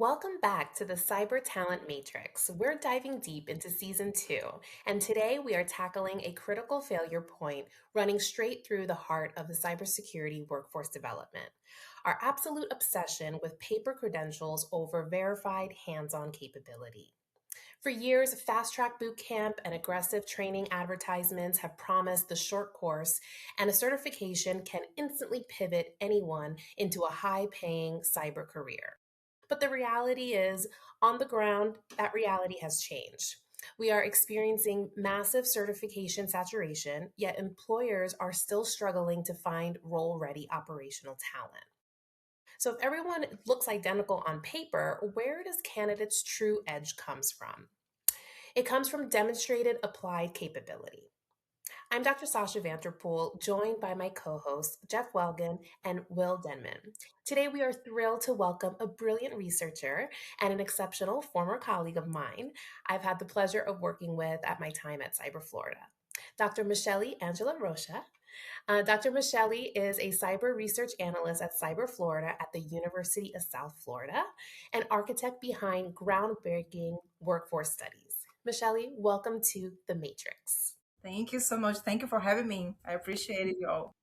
Welcome back to the Cyber Talent Matrix. We're diving deep into season 2, and today we are tackling a critical failure point running straight through the heart of the cybersecurity workforce development: our absolute obsession with paper credentials over verified hands-on capability. For years, fast track boot camp and aggressive training advertisements have promised the short course, and a certification can instantly pivot anyone into a high paying cyber career. But the reality is, on the ground, that reality has changed. We are experiencing massive certification saturation, yet employers are still struggling to find role ready operational talent. So, if everyone looks identical on paper, where does candidates' true edge comes from? It comes from demonstrated applied capability. I'm Dr. Sasha Vanterpool, joined by my co hosts, Jeff Welgan and Will Denman. Today, we are thrilled to welcome a brilliant researcher and an exceptional former colleague of mine I've had the pleasure of working with at my time at Cyber Florida, Dr. Michele Angelo-Rocha. Dr. Michele is a cyber research analyst at Cyber Florida at the University of South Florida, and architect behind groundbreaking workforce studies. Michele, welcome to the Matrix. Thank you so much. Thank you for having me. I appreciate it, y'all.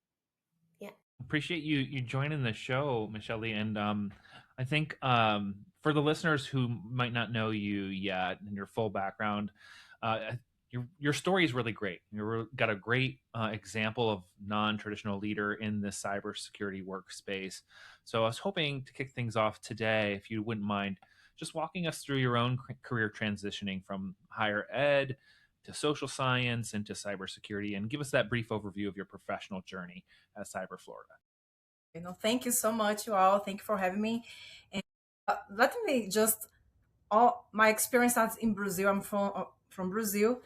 Yeah. Appreciate you joining the show, Michelle. And I think for the listeners who might not know you yet and your full background, your story is really great. You've got a great example of non-traditional leader in the cybersecurity workspace. So I was hoping to kick things off today, if you wouldn't mind, just walking us through your own career transitioning from higher ed to social science and to cybersecurity, and give us that brief overview of your professional journey at Cyber Florida. Thank you so much, you all. Thank you for having me. And let me just all my experience starts in Brazil. I'm from Brazil,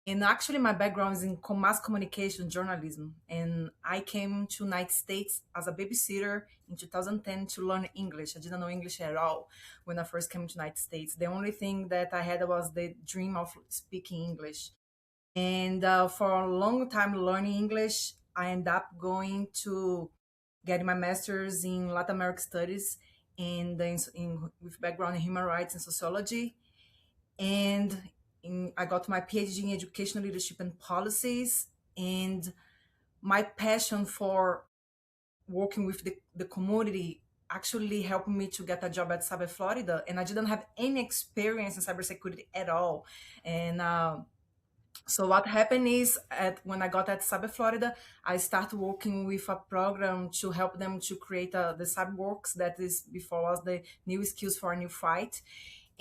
and actually my background is in mass communication journalism. And I came to United States as a babysitter in 2010 to learn English. I didn't know English at all when I first came to United States. The only thing that I had was the dream of speaking English. And for a long time learning English, I ended up going to get my master's in Latin American studies and then with background in human rights and sociology. And I got my PhD in educational leadership and policies. And my passion for working with the community actually helped me to get a job at Cyber Florida. And I didn't have any experience in cybersecurity at all. And so what happened is when I got at Cyber Florida, I started working with a program to help them to create the CyberWorks, that is before was the new skills for a new fight,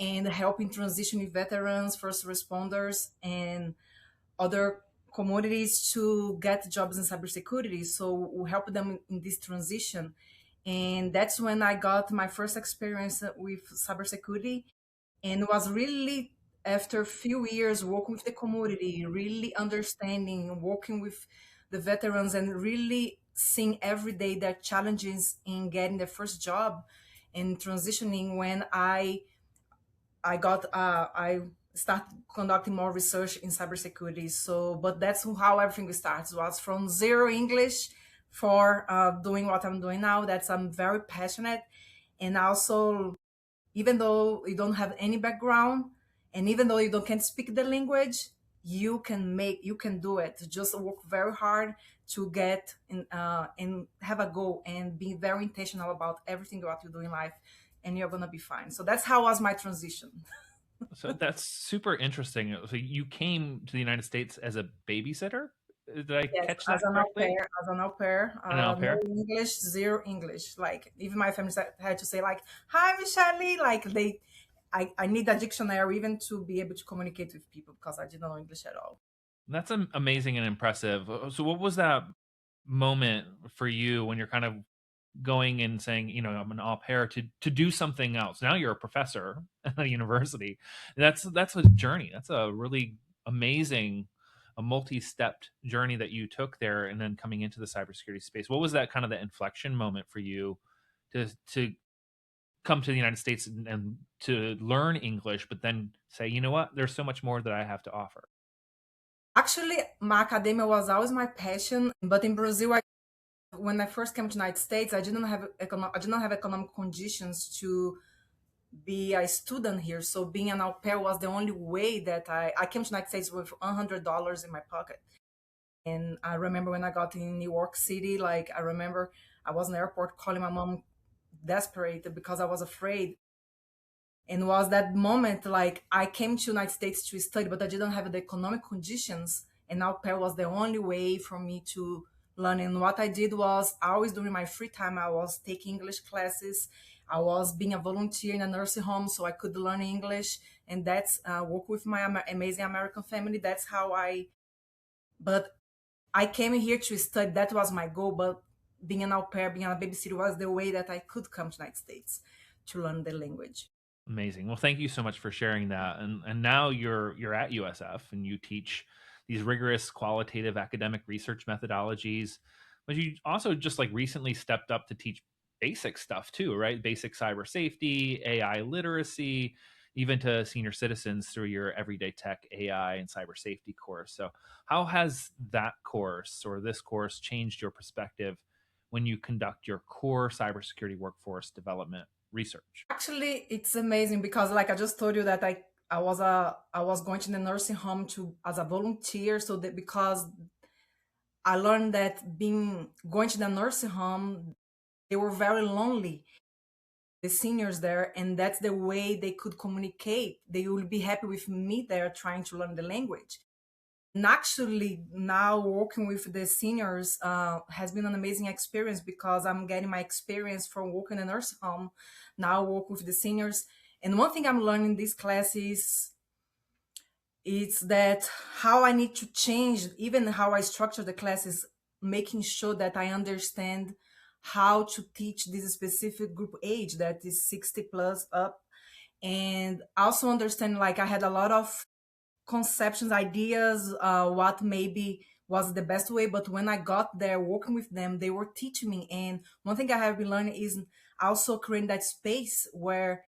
and helping transitioning veterans, first responders, and other commodities to get jobs in cybersecurity. So we help them in this transition. And that's when I got my first experience with cybersecurity, and it was really after a few years working with the community, really understanding, working with the veterans, and really seeing every day their challenges in getting their first job and transitioning. When I started conducting more research in cybersecurity. So, but that's how everything starts. Was from zero English for doing what I'm doing now. That's I'm very passionate, and also even though you don't have any background, and even though you don't can't speak the language, you can do it. Just work very hard to get in, and have a goal and be very intentional about everything what you do in life, and you're gonna be fine. So that's how was my transition. So that's super interesting. So you came to the United States as a babysitter? Did I Yes, catch that correctly? as an au pair, An au no pair? English, zero English. Like even my family had to say like, "Hi, Michelle." Like I need a dictionary even to be able to communicate with people because I didn't know English at all. That's amazing and impressive. So what was that moment for you when you're kind of going and saying, I'm an au pair to do something else? Now you're a professor at a university. That's a journey. That's a really amazing, a multi-stepped journey that you took there, and then coming into the cybersecurity space. What was that kind of the inflection moment for you to come to the United States and to learn English, but then say, you know what, there's so much more that I have to offer? Actually, my academia was always my passion, but in Brazil, when I first came to United States, I didn't have economic conditions to be a student here. So being an au pair was the only way that I came to United States with $100 in my pocket. And I remember when I got in New York City, like I remember I was in the airport calling my mom desperate because I was afraid. And was that moment like I came to United States to study, but I didn't have the economic conditions, and au pair was the only way for me to learn. And what I did was always during my free time, I was taking English classes. I was being a volunteer in a nursing home so I could learn English, and that's work with my amazing American family. That's how I. But I came here to study. That was my goal. But being an au pair, being a babysitter was the way that I could come to United States to learn the language. Amazing. Well, thank you so much for sharing that. And now you're at USF and you teach these rigorous qualitative academic research methodologies, but you also just like recently stepped up to teach basic stuff too, right? Basic cyber safety, AI literacy, even to senior citizens through your everyday tech AI and cyber safety course. So, how has that course or this course changed your perspective when you conduct your core cybersecurity workforce development research? Actually, it's amazing because, like I just told you, that I was going to the nursing home to as a volunteer. So that because I learned that being going to the nursing home, they were very lonely, the seniors there, and that's the way they could communicate. They will be happy with me there trying to learn the language. And actually, now working with the seniors has been an amazing experience because I'm getting my experience from working in a nursing home. Now work with the seniors. And one thing I'm learning in this class is that how I need to change, even how I structure the classes, making sure that I understand how to teach this specific group age that is 60 plus up. And also understand, like, I had a lot of conceptions, ideas, what maybe was the best way. But when I got there working with them, they were teaching me. And one thing I have been learning is also creating that space where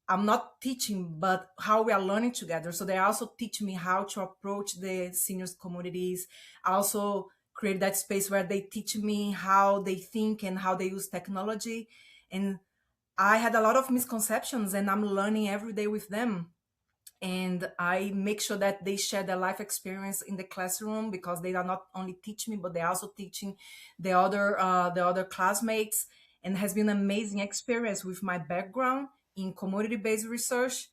I'm not teaching, but how we are learning together. So they also teach me how to approach the seniors communities. I also create that space where they teach me how they think and how they use technology. And I had a lot of misconceptions, and I'm learning every day with them. And I make sure that they share their life experience in the classroom because they are not only teaching me, but they're also teaching the other classmates. And has been an amazing experience with my background in community-based research.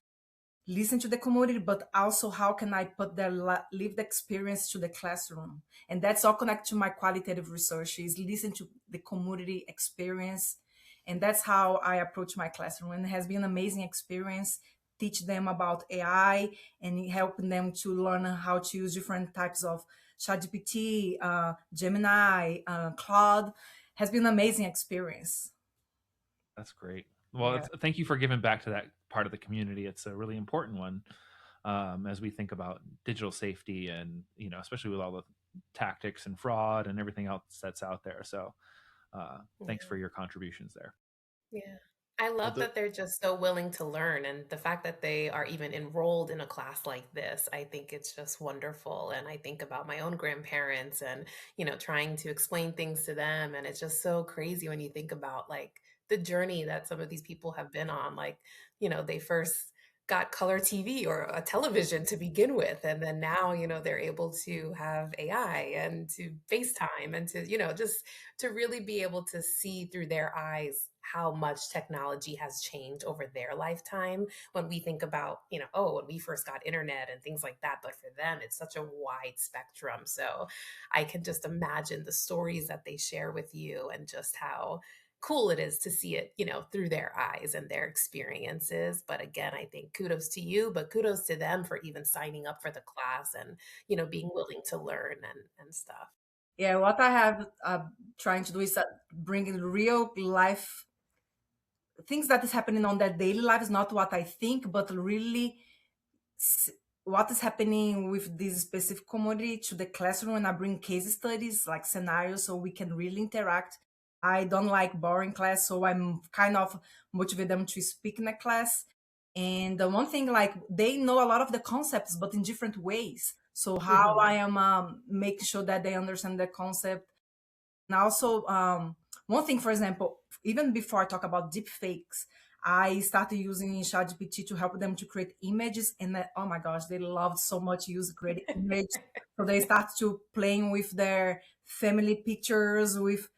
Listen to the community, but also how can I put their lived experience to the classroom? And that's all connected to my qualitative research is listen to the community experience. And that's how I approach my classroom. And it has been an amazing experience teach them about AI and helping them to learn how to use different types of ChatGPT, Gemini, Claude has been an amazing experience. That's great. Well, Yeah. thank you for giving back to that part of the community. It's a really important one as we think about digital safety, and especially with all the tactics and fraud and everything else that's out there. So, thanks Yeah. for your contributions there. Yeah. I Well, love that they're just so willing to learn, and the fact that they are even enrolled in a class like this, I think it's just wonderful. And I think about my own grandparents and, trying to explain things to them. And it's just so crazy when you think about like the journey that some of these people have been on. Like, they first got color TV or a television to begin with. And then now, they're able to have AI and to FaceTime and to, just to really be able to see through their eyes how much technology has changed over their lifetime when we think about, oh, when we first got internet and things like that. But for them, it's such a wide spectrum. So I can just imagine the stories that they share with you and just how cool it is to see it, through their eyes and their experiences. But again, I think kudos to you, but kudos to them for even signing up for the class and, being willing to learn and stuff. Yeah, what I have trying to do is bring in real life things that is happening on their daily lives, not what I think, but really s- what is happening with this specific commodity to the classroom. And I bring case studies like scenarios so we can really interact. I don't like boring class, so I'm kind of motivate them to speak in a class. And the one thing, like they know a lot of the concepts, but in different ways. So how I Mhm. am making sure that they understand the concept. And also, one thing, for example, even before I talk about deep fakes, I started using ChatGPT to help them to create images, and oh my gosh, they loved so much use create image. So they start to playing with their family pictures with,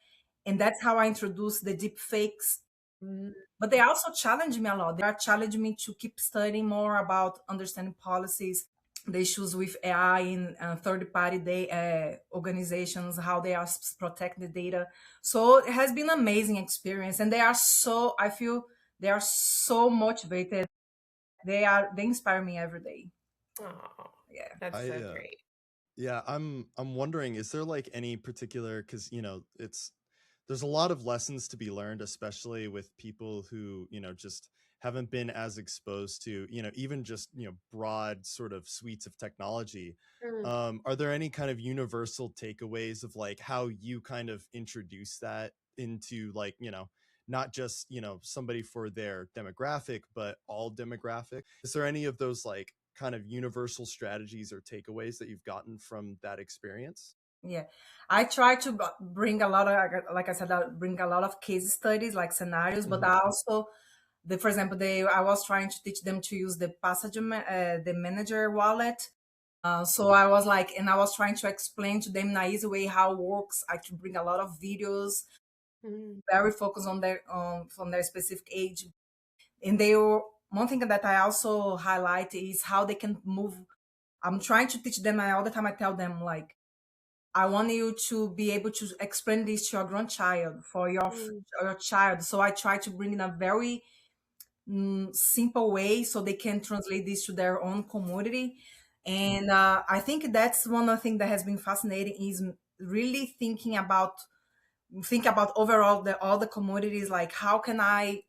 and that's how I introduced the deep fakes. Mm, But they also challenge me a lot. They are challenging me to keep studying more about understanding policies, the issues with AI in third-party organizations, how they are protect the data. So it has been an amazing experience, and they are so. I feel they are so motivated. They inspire me every day. oh, Yeah. that's I so great. Yeah, I'm wondering, is there like any particular, because it's there's a lot of lessons to be learned, especially with people who just haven't been as exposed to even just broad sort of suites of technology. Mm, Are there any kind of universal takeaways of like how you kind of introduce that into like not just somebody for their demographic, but all demographic? Is there any of those like kind of universal strategies or takeaways that you've gotten from that experience? Yeah, I try to bring a lot of, like I said, I bring a lot of case studies, like scenarios, but Hmm. I also, for example, I was trying to teach them to use the the manager wallet. So I was like, and I was trying to explain to them in an easy way how it works. I could bring a lot of videos, mm, very focused on their from their specific age, and they were. One thing that I also highlight is how they can move. I'm trying to teach them, and all the time I tell them like, I want you to be able to explain this to your grandchild for mm, your child. So I try to bring in a very simple way so they can translate this to their own community. And I think that's one of the things that has been fascinating is really think about overall all the commodities. Like how can I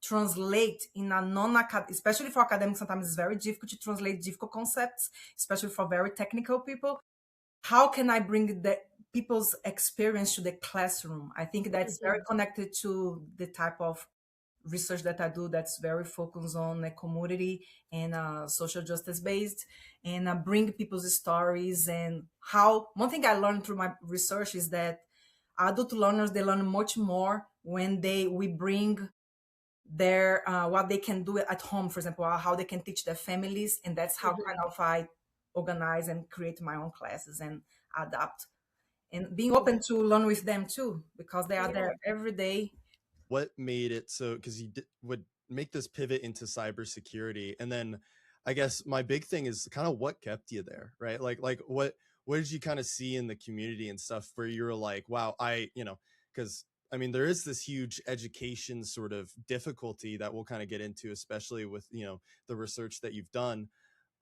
translate in a non-academic, especially for academics, sometimes it's very difficult to translate difficult concepts, especially for very technical people. How can I bring the people's experience to the classroom? I think that's very mhm, connected to the type of research that I do that's very focused on the community and social justice based, and bring people's stories. And how one thing I learned through my research is that adult learners, they learn much more when we bring their what they can do at home, for example, or how they can teach their families. And that's how kind mhm, of I organize and create my own classes and adapt, and being mm, open to learn with them too, because they are yeah. there every day. What made it so, because would make this pivot into cybersecurity, and then I guess my big thing is kind of what kept you there, right? Like what did you kind of see in the community and stuff where you were like, wow, because I mean there is this huge education sort of difficulty that we'll kind of get into, especially with the research that you've done.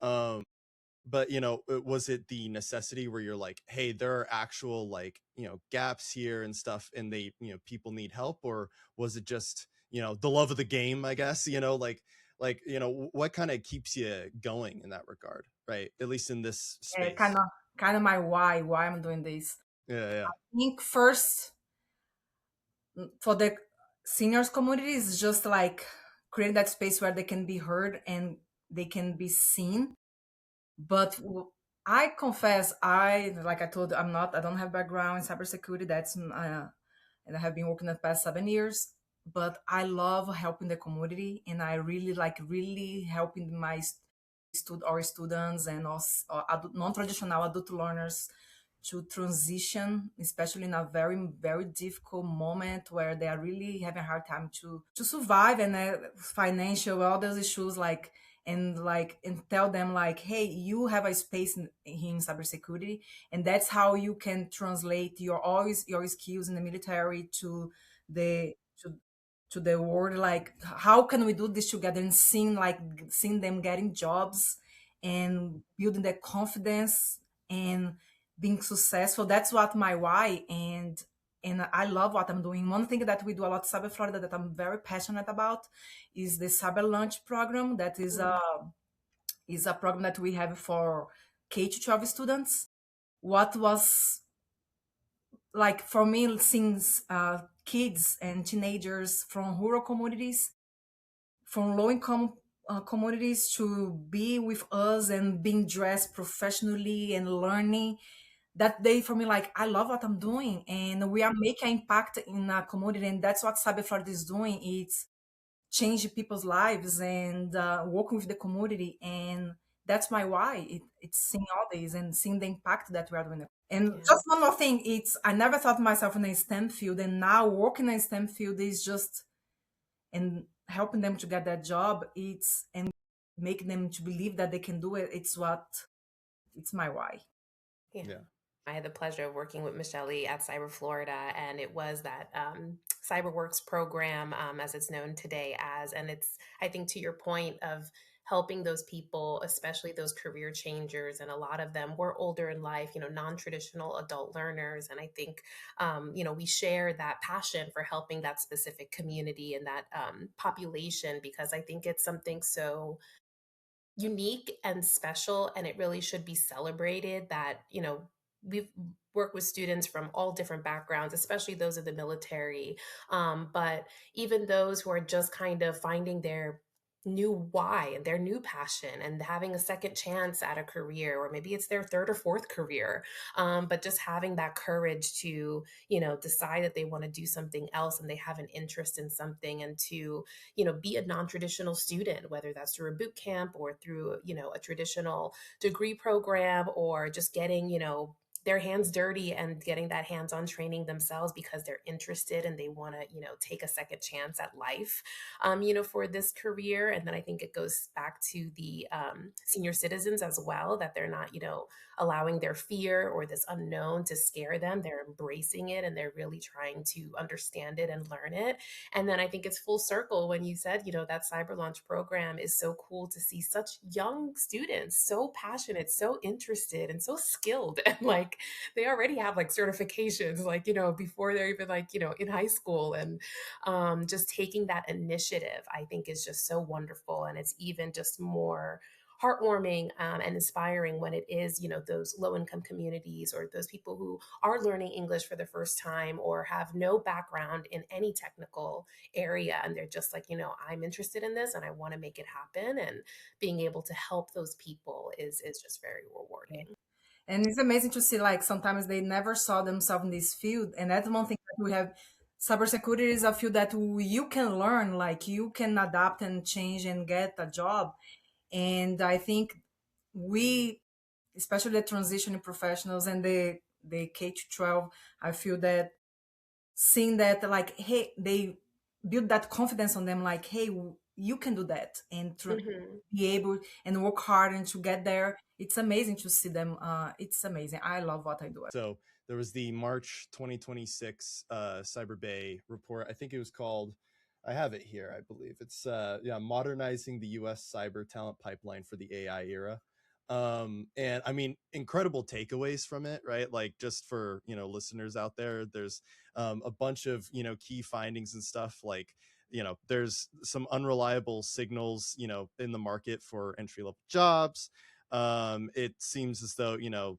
um but was it the necessity where you're like, hey, there are actual like gaps here and stuff, and they people need help? Or was it just the love of the game, I guess? Like what kind of keeps you going in that regard, right? At least in this Kind space. of my why I'm doing this. Yeah, yeah. I think first, for the seniors community is just like creating that space where they can be heard and they can be seen. But I confess, like I told you, I don't have background in cybersecurity. And I have been working the past 7 years. But I love helping the community, and I really like really helping my students and also non-traditional adult learners to transition, especially in a very very difficult moment where they are really having a hard time to survive, and financial, all those issues, like, and tell them like, hey, you have a space here in cybersecurity, and that's how you can translate your skills in the military the to to the world. Like, how can we do this together, and seeing them getting jobs and building their confidence and being successful. That's what my why. And I love what I'm doing. One thing that we do a lot in Cyber Florida that I'm very passionate about is the Cyber Lunch program. That Mm, is a program that we have for K to 12 students. What was like for me, since kids and teenagers from rural communities, from low income communities, to be with us and being dressed professionally and learning that day, for me, like, I love what I'm doing, and we are making impact in a community. And that's what Cyber Florida is doing. change people's lives and working with the community. And that's my why. It's seeing all these and seeing the impact that we are doing. And Yeah. just one more thing, it's I never thought myself in a STEM field, and now working in a STEM field is just and helping them to get that job. It's and making them to believe that they can do it. It's my why. Yeah. Yeah. I had the pleasure of working with Michelle at Cyber Florida, and it was that CyberWorks program, as it's known today as. And it's, I think, to your point of helping those people, especially those career changers, and a lot of them were older in life, non-traditional adult learners. And I think, we share that passion for helping that specific community and that population, because I think it's something so unique and special, and it really should be celebrated that we've worked with students from all different backgrounds, especially those of the military, but even those who are just kind of finding their new why and their new passion and having a second chance at a career, or maybe it's their third or fourth career, but just having that courage to decide that they want to do something else and they have an interest in something, and to be a non-traditional student, whether that's through a boot camp or through, a traditional degree program, or just getting, their hands dirty and getting that hands-on training themselves because they're interested and they want to, take a second chance at life, for this career. And then I think it goes back to the senior citizens as well, that they're not, allowing their fear or this unknown to scare them. They're embracing it and they're really trying to understand it and learn it. And then I think it's full circle when you said, that Cyber Launch program is so cool to see such young students, so passionate, so interested, and so skilled. And like they already have like certifications, like, before they're even like, in high school. And just taking that initiative, I think, is just so wonderful. And it's even just more heartwarming and inspiring when it is, those low income communities or those people who are learning English for the first time or have no background in any technical area. And they're just like, I'm interested in this and I want to make it happen. And being able to help those people is just very rewarding. And it's amazing to see like sometimes they never saw themselves in this field. And that's one thing that we have. Cybersecurity is a field that you can learn, like you can adapt and change and get a job. And I think we, especially the transitioning professionals and the K to 12, I feel that seeing that like, hey, they build that confidence on them, like, hey, you can do that and Hmm. be able and work hard and to get there. It's amazing to see them. It's amazing. I love what I do. So there was the March 2026 Cyber Bay report. I think it was called, I have it here, I believe. It's yeah, modernizing the US cyber talent pipeline for the AI era. And I mean, incredible takeaways from it, right? Like just for, listeners out there, there's a bunch of, key findings and stuff like, there's some unreliable signals, in the market for entry level jobs. It seems as though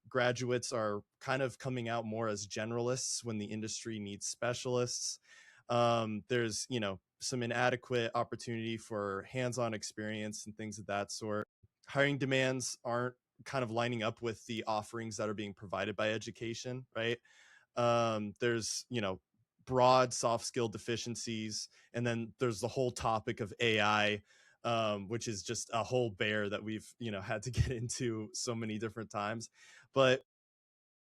graduates are kind of coming out more as generalists when the industry needs specialists. There's some inadequate opportunity for hands-on experience and things of that sort. Hiring demands aren't kind of lining up with the offerings that are being provided by education, right? There's broad soft skill deficiencies, and then there's the whole topic of AI, which is just a whole bear that we've had to get into so many different times. But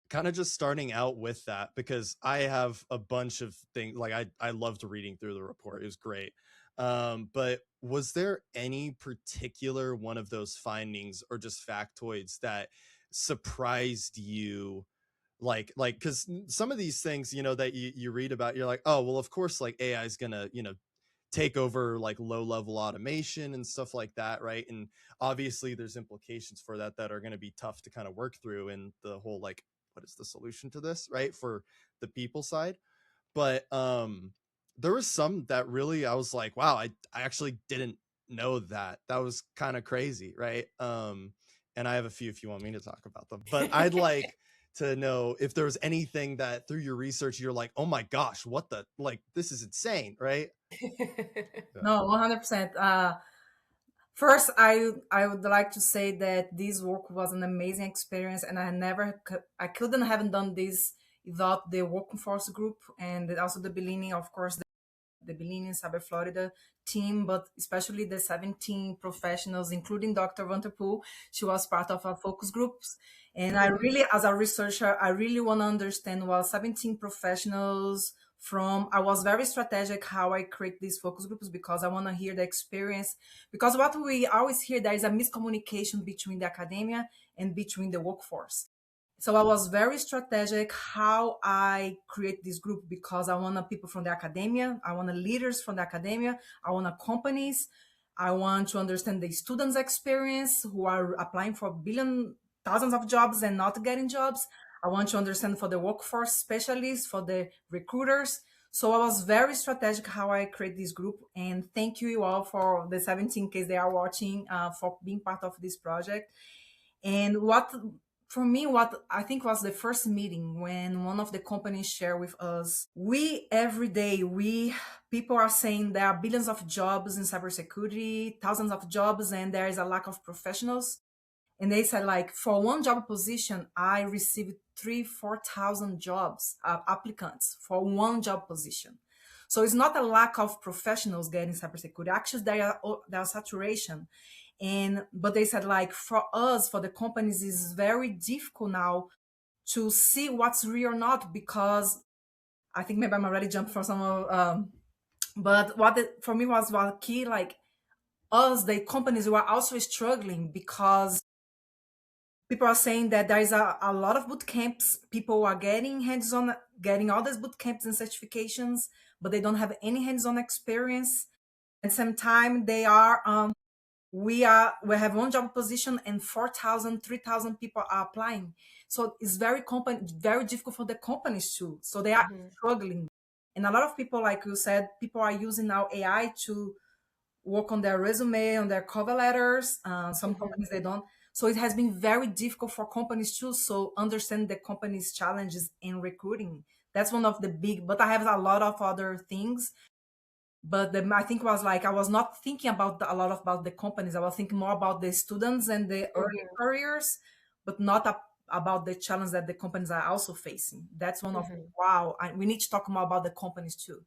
kind of just starting out with that, because I have a bunch of things, like I loved reading through the report. It was great. But was there any particular one of those findings or just factoids that surprised you, like because some of these things that you read about, you're like, oh well, of course, like AI is gonna take over like low level automation and stuff like that, right? And obviously there's implications for that that are going to be tough to kind of work through in the whole, like, what is the solution to this, right, for the people side. But there was some that really I was like, wow, I actually didn't know that. That was kind of crazy, right? And I have a few if you want me to talk about them, but I'd like to know if there was anything that through your research you're like, oh my gosh, what the, like, this is insane, right? Yeah. No, 100%. First, I would like to say that this work was an amazing experience, and I couldn't have done this without the workforce group and also the beginning, of course. the Billini Cyber Florida team, but especially the 17 professionals, including Dr. Vanterpool. She was part of our focus groups. And I really, as a researcher, I really want to understand what 17 professionals from, I was very strategic how I create these focus groups because I want to hear the experience. Because what we always hear, there is a miscommunication between the academia and between the workforce. So I was very strategic how I create this group because I want people from the academia, I want leaders from the academia, I want companies, I want to understand the students' experience who are applying for thousands of jobs and not getting jobs. I want to understand for the workforce specialists, for the recruiters. So I was very strategic how I create this group. And thank you all for the 17 case they are watching for being part of this project. And what for me, what I think was the first meeting when one of the companies shared with us, we every day, we people are saying there are billions of jobs in cybersecurity, thousands of jobs, and there is a lack of professionals. And they said, like, for one job position, I received 4,000 jobs, applicants for one job position. So it's not a lack of professionals getting cybersecurity. Actually, there are saturation. And but they said, like, for us, for the companies, it's very difficult now to see what's real or not, because I think maybe I'm already jumped for some of but for me was what key, like, us, the companies were also struggling because people are saying that there is a lot of boot camps. People are getting hands-on, getting all these boot camps and certifications, but they don't have any hands-on experience. At the same time, they are we have one job position and 4,000, 3,000 people are applying. So it's very difficult for the companies too. So they are Mm-hmm. struggling. And a lot of people, like you said, people are using now AI to work on their resume, on their cover letters. Some Mm-hmm. companies, they don't. So it has been very difficult for companies too. So understand the company's challenges in recruiting. That's one of the big, but I have a lot of other things. But I think was like, I was not thinking about a lot about the companies. I was thinking more about the students and the early Mm-hmm. careers, but not about the challenge that the companies are also facing. That's one of, Mm-hmm. wow, we need to talk more about the companies too.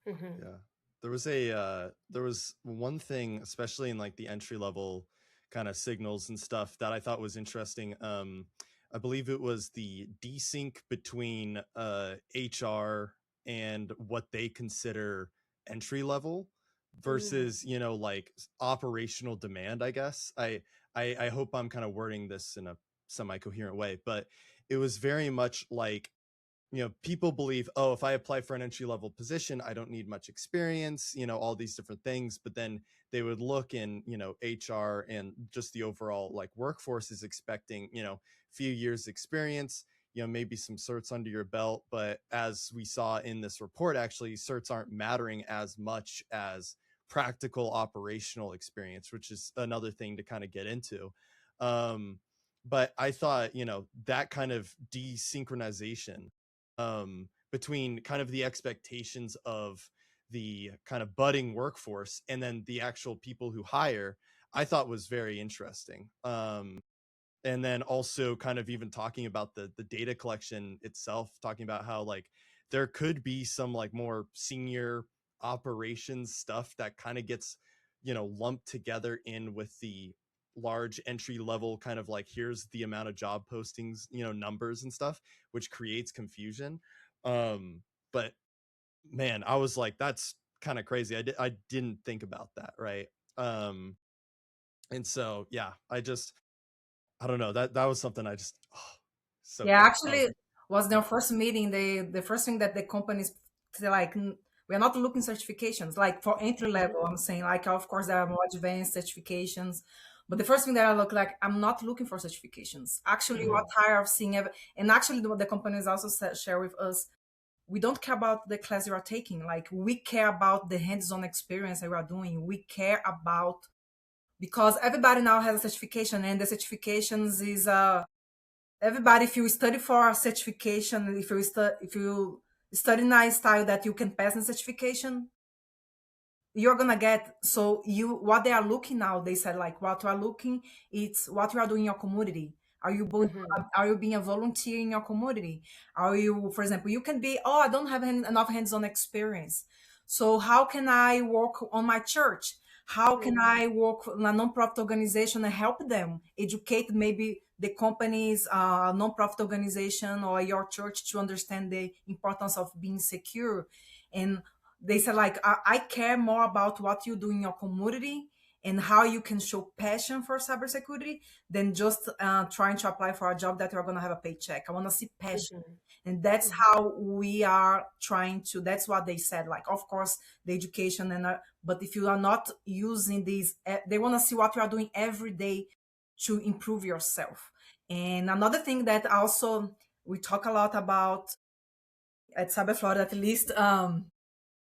Mm-hmm. Yeah. There was one thing, especially in like the entry level kind of signals and stuff, that I thought was interesting. I believe it was the desync between HR and what they consider entry level Mm-hmm. versus, like operational demand, I guess. I hope I'm kind of wording this in a semi coherent way, but it was very much like, people believe, oh, if I apply for an entry level position, I don't need much experience, all these different things. But then they would look in, HR and just the overall like workforce is expecting, few years experience, maybe some certs under your belt. But as we saw in this report, actually, certs aren't mattering as much as practical operational experience, which is another thing to kind of get into. But I thought, that kind of desynchronization between kind of the expectations of the kind of budding workforce and then the actual people who hire, I thought was very interesting. And then also kind of even talking about the data collection itself, talking about how like there could be some like more senior operations stuff that kind of gets, lumped together in with the large entry level kind of like, here's the amount of job postings, numbers and stuff, which creates confusion. But man, I was like, that's kind of crazy. I didn't think about that, right? um and so yeah, I don't know, that was something I just, oh, so Yeah, good. I was actually, like, was yeah. their first meeting. The first thing that the companies say, like, we're not looking certifications like for entry level. I'm saying, like, of course there are more advanced certifications, but the first thing that I look, like, I'm not looking for certifications. Actually, what Mm-hmm. I have seen, and actually what the companies also share with us, we don't care about the class you are taking. Like, we care about the hands-on experience that you are doing. We care about, because everybody now has a certification, and the certifications is everybody, if you study for a certification, if you study in a style that you can pass the certification, you're gonna get. So you, what they are looking now, they said, like, what you are looking, it's what you are doing in your community. Mm-hmm. Are you being a volunteer in your community? Are you, for example, you can be, oh, I don't have enough hands-on experience. So how can I work on my church? How can Mm-hmm. I work in a nonprofit organization and help them educate maybe the company's nonprofit organization or your church to understand the importance of being secure? And they said like, I care more about what you do in your community and how you can show passion for cybersecurity than just trying to apply for a job that you're going to have a paycheck. I want to see passion. And that's Mm-hmm. how we are trying to, that's what they said. Like, of course, the education, but if you are not using these, they want to see what you are doing every day to improve yourself. And another thing that also we talk a lot about at Cyber Florida, at least,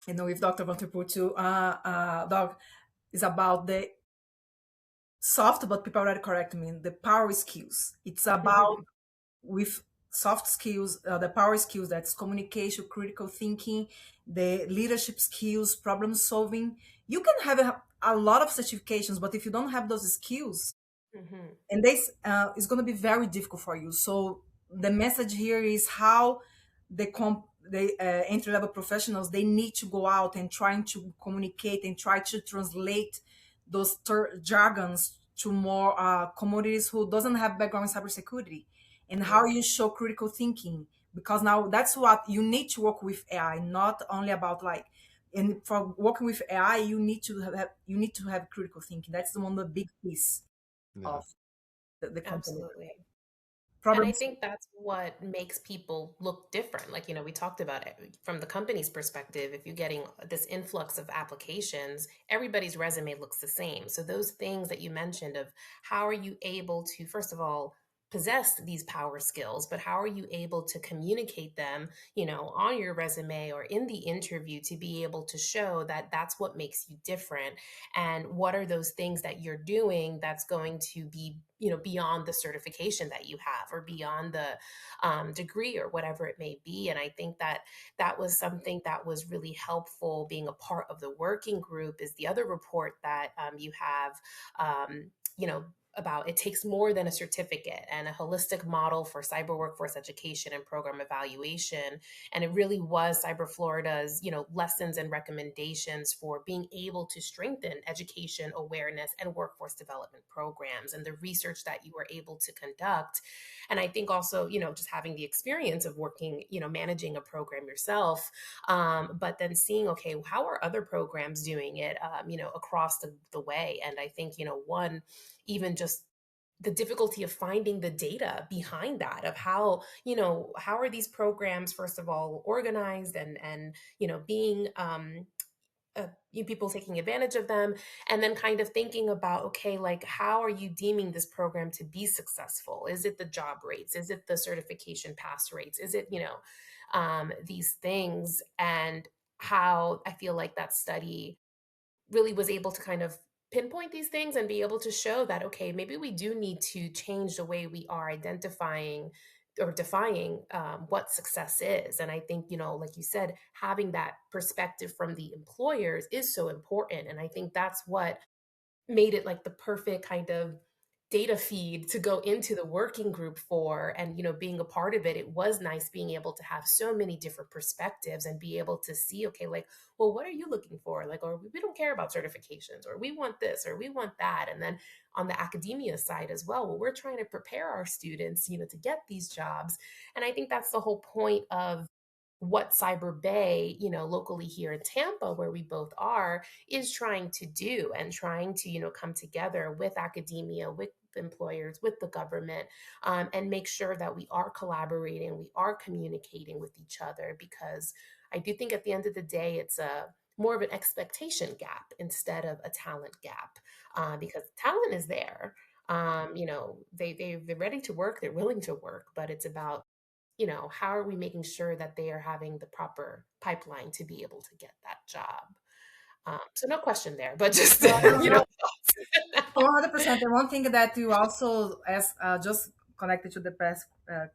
with Dr. Vanterput, Doc, is about the soft, but people already correct me, the power skills. It's about with soft skills, the power skills, that's communication, critical thinking, the leadership skills, problem solving. You can have a lot of certifications, but if you don't have those skills, Mm-hmm. and this is going to be very difficult for you. So the message here is how the entry level professionals, they need to go out and trying to communicate and try to translate those jargons to more commodities who doesn't have background in cybersecurity, and how Yeah, you show critical thinking, because now that's what you need to work with AI, not only about like, and for working with AI, you need to have critical thinking. That's one of the big piece Yeah. of the company. absolutely. And I Problems. think that's what makes people look different. Like, we talked about it from the company's perspective. If you're getting this influx of applications, everybody's resume looks the same. So, those things that you mentioned of how are you able to, first of all, possess these power skills, but how are you able to communicate them, on your resume or in the interview to be able to show that that's what makes you different? And what are those things that you're doing that's going to be beyond the certification that you have or beyond the degree or whatever it may be? And I think that that was something that was really helpful being a part of the working group. Is the other report that you have, um, you know about it takes more than a certificate and a holistic model for cyber workforce education and program evaluation. And it really was Cyber Florida's, lessons and recommendations for being able to strengthen education awareness and workforce development programs and the research that you were able to conduct. And I think also, just having the experience of working, managing a program yourself, but then seeing, okay, how are other programs doing it, across the way? And I think, one, even just the difficulty of finding the data behind that of how are these programs first of all organized and being people taking advantage of them, and then kind of thinking about, okay, like, how are you deeming this program to be successful? Is it the job rates? Is it the certification pass rates? Is it these things? And how I feel like that study really was able to kind of pinpoint these things and be able to show that, okay, maybe we do need to change the way we are identifying or defining what success is. And I think, like you said, having that perspective from the employers is so important. And I think that's what made it like the perfect kind of data feed to go into the working group for. And being a part of it, it was nice being able to have so many different perspectives and be able to see, okay, like, well, what are you looking for? Like, or we don't care about certifications, or we want this or we want that. And then on the academia side as well, we're trying to prepare our students, to get these jobs. And I think that's the whole point of what Cyber Bay, locally here in Tampa, where we both are, is trying to do, and trying to, come together with academia, with employers, with the government, and make sure that we are collaborating, we are communicating with each other, because I do think at the end of the day, it's a more of an expectation gap instead of a talent gap, because talent is there. They're ready to work, they're willing to work, but it's about how are we making sure that they are having the proper pipeline to be able to get that job? So no question there, but just No, no, no. thoughts. 100%. And one thing that you also, as just connected to the past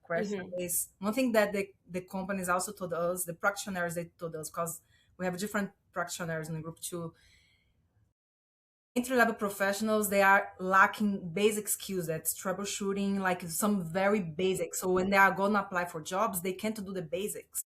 question, Hmm. is one thing that the companies also told us, the practitioners, they told us, because we have different practitioners in the group too. Entry level professionals, they are lacking basic skills, that's troubleshooting, like some very basic. So when they are going to apply for jobs, they can't do the basics.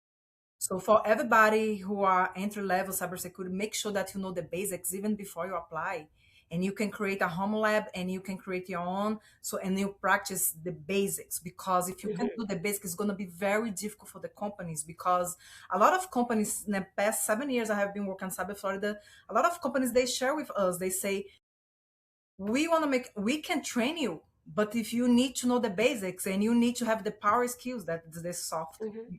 So for everybody who are entry level cybersecurity, make sure that you know the basics even before you apply. And you can create a home lab and you can create your own. So and you practice the basics, because if you can Hmm. do the basics, it's gonna be very difficult for the companies, because a lot of companies in the past 7 years I have been working on Cyber Florida, a lot of companies they share with us, they say, we can train you, but if you need to know the basics and you need to have the power skills, that's the soft. Hmm.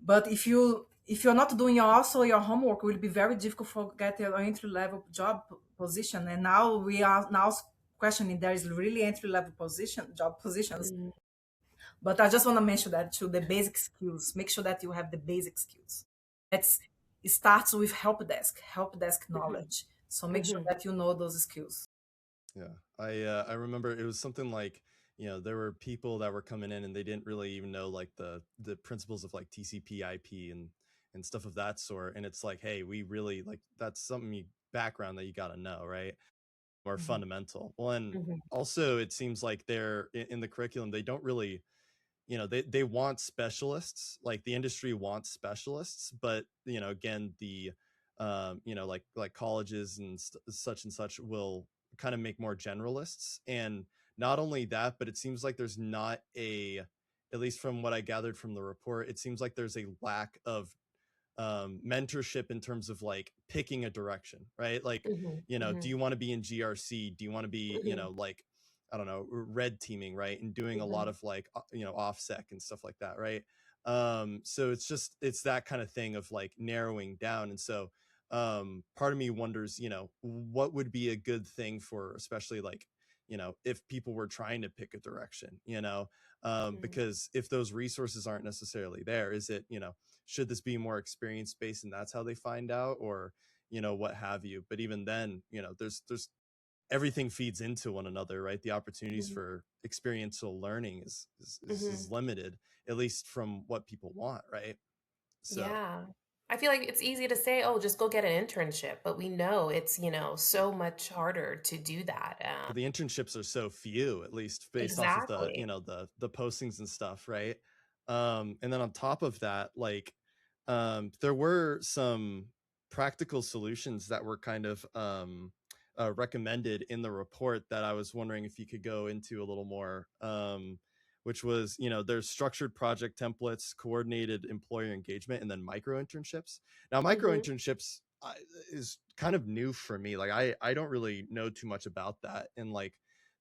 But if you're not doing also your homework, it will be very difficult for get your entry level job position. And now we are now questioning there is really entry level job positions. Hmm. But I just want to mention that too, the basic skills. Make sure that you have the basic skills. It's it starts with help desk knowledge. So make sure Hmm. that you know those skills. Yeah, I remember it was something like, there were people that were coming in and they didn't really even know like the principles of like TCP/IP and stuff of that sort, and it's like, hey, we really like that's something background that you got to know, right? Or Mhm. fundamental. Well, and Hmm. also it seems like they're in the curriculum they don't really, they want specialists, like the industry wants specialists, but again, the like colleges and such and such will kind of make more generalists. And not only that, but it seems like there's not a, at least from what I gathered from the report, it seems like there's a lack of mentorship in terms of like picking a direction, right? Like, Hmm. do Hmm. you want to be in GRC? Do you want to be, Hmm. like, I don't know, red teaming, right? And doing a lot Hmm. of like, offsec and stuff like that, right? So it's that kind of thing of like narrowing down. And so, part of me wonders, what would be a good thing for, especially like, if people were trying to pick a direction, because if those resources aren't necessarily there, is it, should this be more experience based and that's how they find out, or what have you? But even then, there's everything feeds into one another, right? The opportunities Hmm. for experiential learning is Hmm. limited, at least from what people want, right? So Yeah. I feel like it's easy to say, oh, just go get an internship, but we know it's, so much harder to do that. but the internships are so few, at least based off of the Exactly. the postings and stuff, right? And then on top of that, like, there were some practical solutions that were kind of recommended in the report that I was wondering if you could go into a little more, which was, there's structured project templates, coordinated employer engagement, and then micro internships. Now micro Hmm. internships is kind of new for me. Like I don't really know too much about that, and like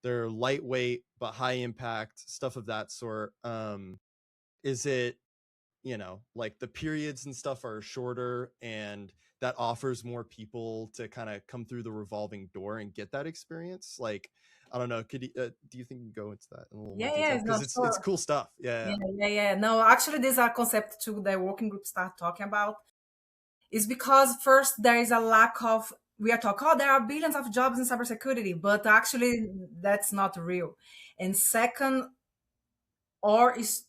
they're lightweight but high impact stuff of that sort. Is it, like the periods and stuff are shorter and that offers more people to kind of come through the revolving door and get that experience? Like, I don't know, could you, do you think you can go into that in a little more Yeah, yeah, detail, no, because it's sure. cool stuff. Yeah, Yeah, yeah, yeah. No, actually, these are concepts too the working group start talking about. Is because first there is a lack of, we are talking, oh, there are billions of jobs in cybersecurity, but actually that's not real. And second, or is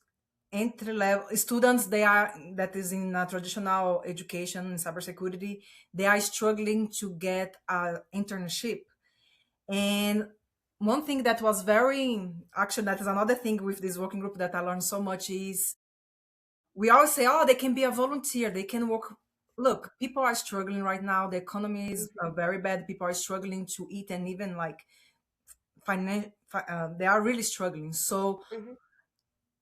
entry level students, they are that is in a traditional education in cybersecurity, they are struggling to get a internship. And one thing that was very, actually that is another thing with this working group that I learned so much is we always say, oh, they can be a volunteer, they can work. Look, people are struggling right now. The economy is Hmm. very bad. People are struggling to eat, and even like they are really struggling. So, Hmm.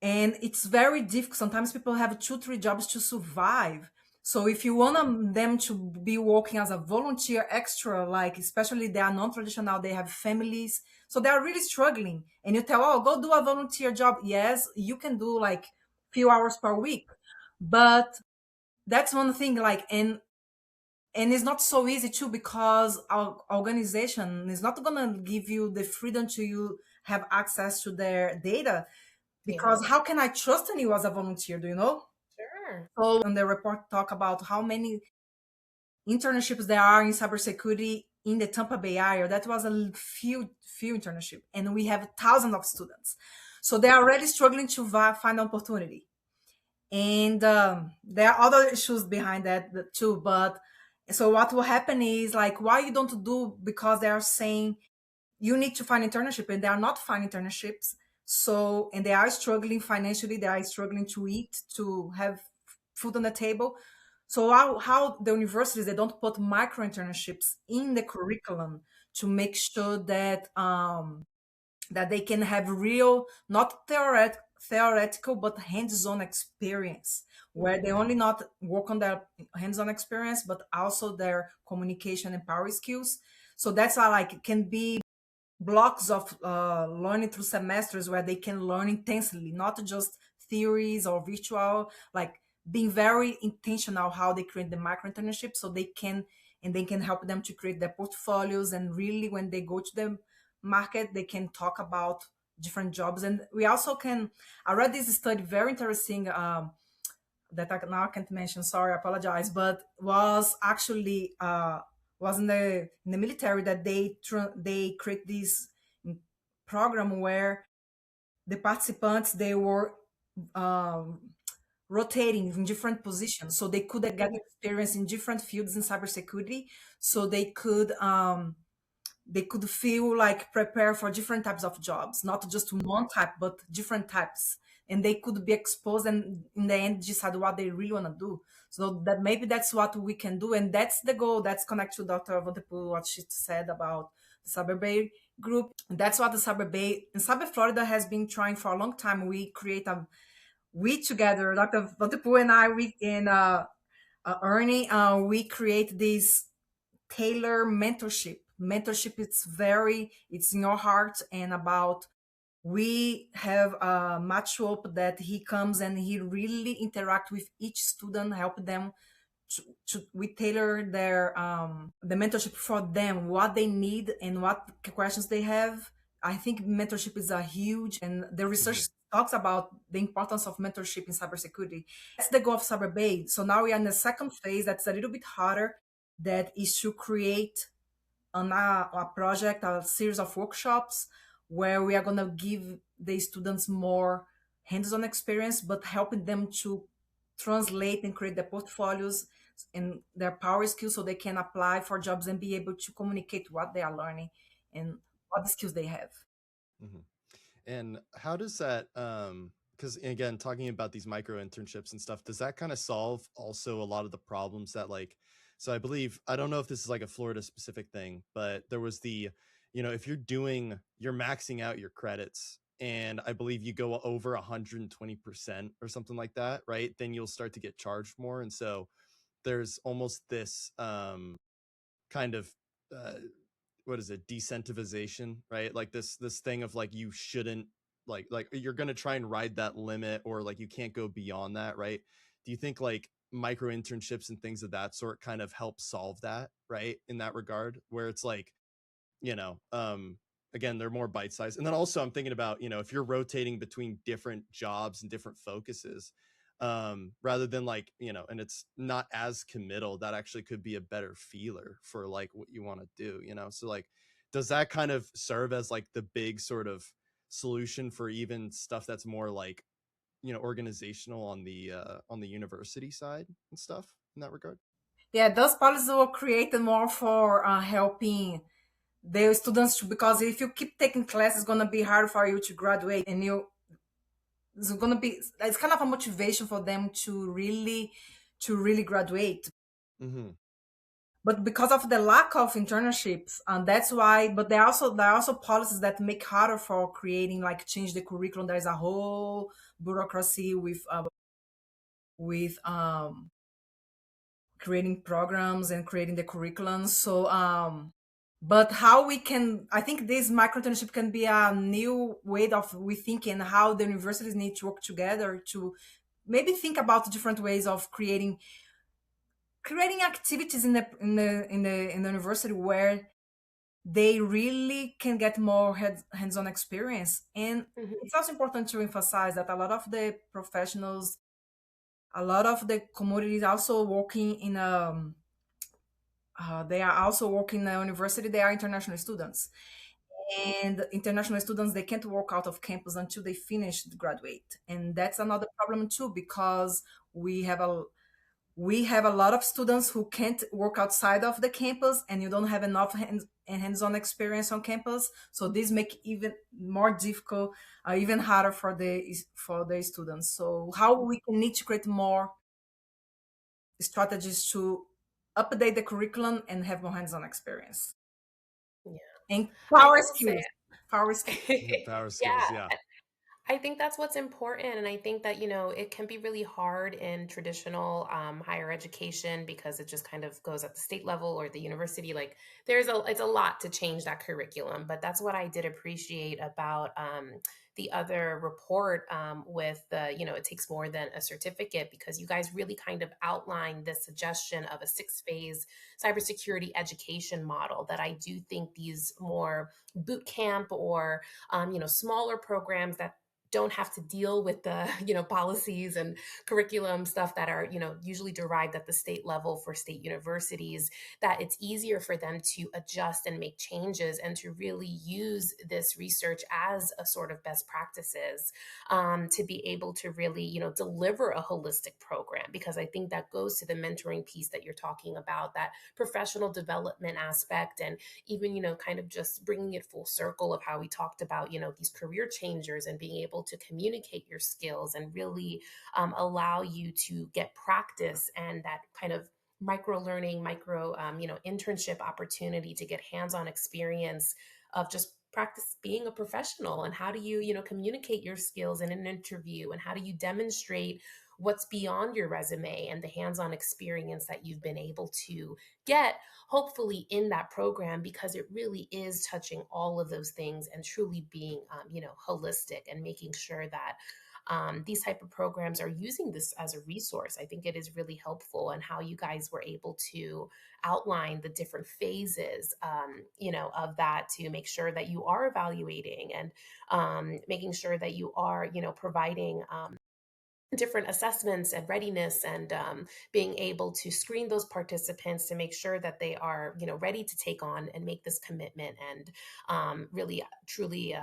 and it's very difficult. Sometimes people have two, three jobs to survive. So if you want them to be working as a volunteer extra, like especially they are non-traditional, they have families, so they are really struggling. And you tell, oh, go do a volunteer job. Yes, you can do like few hours per week, but that's one thing. Like, and it's not so easy too, because our organization is not gonna give you the freedom to you have access to their data, Yeah. because how can I trust in you as a volunteer? Do you know? Sure. So on the report talk about how many internships there are in cybersecurity in the Tampa Bay area. That was a few internship, and we have thousands of students. So they are already struggling to find opportunity. And there are other issues behind that too. But so what will happen is like, why you don't do, because they are saying you need to find internship and they are not finding internships. So, and they are struggling financially, they are struggling to eat, to have food on the table. So how the universities, they don't put micro internships in the curriculum to make sure that they can have real, not theoretical, but hands-on experience, where they Mhm. only not work on their hands-on experience, but also their communication and power skills. So that's how, like, it can be blocks of learning through semesters where they can learn intensely, not just theories or virtual, like being very intentional how they create the micro internship, so they can, and they can help them to create their portfolios, and really when they go to the market they can talk about different jobs. And we also can, I read this study, very interesting, that now I can't mention. Sorry, I apologize. But was actually was in the military that they create this program where the participants, they were um, rotating in different positions, so they could get Mhm. experience in different fields in cybersecurity, so they could feel like prepare for different types of jobs, not just one type, but different types. And they could be exposed and in the end decide what they really want to do. So that maybe that's what we can do. And that's the goal. That's connect to Dr. Vanderpool, what she said about the Cyber Bay group. That's what the Cyber Bay in Cyber Florida has been trying for a long time. We together, Dr. Vanderpool and I, we in Ernie, we create this tailor mentorship. Mentorship, it's in your heart, and about, we have a match up that he comes and he really interact with each student, help them we tailor their the mentorship for them, what they need and what questions they have. I think mentorship is a huge, and the Hmm. research talks about the importance of mentorship in cybersecurity. That's the goal of Cyber Bay. So now we are in the second phase that's a little bit harder, that is to create a project, a series of workshops where we are going to give the students more hands-on experience, but helping them to translate and create their portfolios and their power skills, so they can apply for jobs and be able to communicate what they are learning and what the skills they have. Hmm. And how does that because again, talking about these micro internships and stuff, does that kind of solve also a lot of the problems that, like, so I believe, I don't know if this is like a Florida specific thing, but there was the, if you're maxing out your credits, and I believe you go over 120% or something like that, right? Then you'll start to get charged more. And so there's almost this kind of uh, what is it, decentivization, right? Like this thing of like, you shouldn't, like you're going to try and ride that limit, or like you can't go beyond that, right? Do you think like micro internships and things of that sort kind of help solve that, right, in that regard, where it's like, you know um again, they're more bite sized? And then also I'm thinking about, if you're rotating between different jobs and different focuses, rather than like, and it's not as committal, that actually could be a better feeler for like what you want to do, so like, does that kind of serve as like the big sort of solution for even stuff that's more like, organizational on the university side and stuff in that regard? Yeah, those policies were created more for helping the students to, because if you keep taking classes, it's going to be hard for you to graduate, and it's kind of a motivation for them to really graduate. Hmm. But because of the lack of internships, and that's why, but there are also policies that make harder for creating, like, change the curriculum. There's a whole bureaucracy with creating programs and creating the curriculum. So but how we can, I think this micro internship can be a new way of we thinking how the universities need to work together to maybe think about different ways of creating activities in the university where they really can get more hands-on experience. And Mhm. it's also important to emphasize that a lot of the professionals, a lot of the communities also working in they are also working in a university, they are international students. And international students, they can't work out of campus until they finish the graduate, and that's another problem too, because we have a we have a lot of students who can't work outside of the campus, and you don't have enough hands-on experience on campus, so this make even more difficult, even harder for the students. So how we can need to create more strategies to update the curriculum and have more hands-on experience Yeah. and I power will skills. Power skills. Yeah, power skills. yeah. Yeah. I think that's what's important. And I think that, it can be really hard in traditional higher education because it just kind of goes at the state level or the university. Like it's a lot to change that curriculum. But that's what I did appreciate about the other report with it takes more than a certificate because you guys really kind of outlined the suggestion of a 6 phase cybersecurity education model that I do think these more boot camp or smaller programs that don't have to deal with the policies and curriculum stuff that are usually derived at the state level for state universities, that it's easier for them to adjust and make changes and to really use this research as a sort of best practices, to be able to really deliver a holistic program, because I think that goes to the mentoring piece that you're talking about, that professional development aspect, and even kind of just bringing it full circle of how we talked about these career changers and being able to communicate your skills and really allow you to get practice and that kind of micro learning, micro internship opportunity to get hands-on experience of just practice being a professional. And how do you communicate your skills in an interview, and how do you demonstrate what's beyond your resume and the hands-on experience that you've been able to get, hopefully in that program, because it really is touching all of those things and truly being holistic, and making sure that these type of programs are using this as a resource. I think it is really helpful, and how you guys were able to outline the different phases of that, to make sure that you are evaluating and making sure that you are providing different assessments and readiness, and being able to screen those participants to make sure that they are ready to take on and make this commitment, and really truly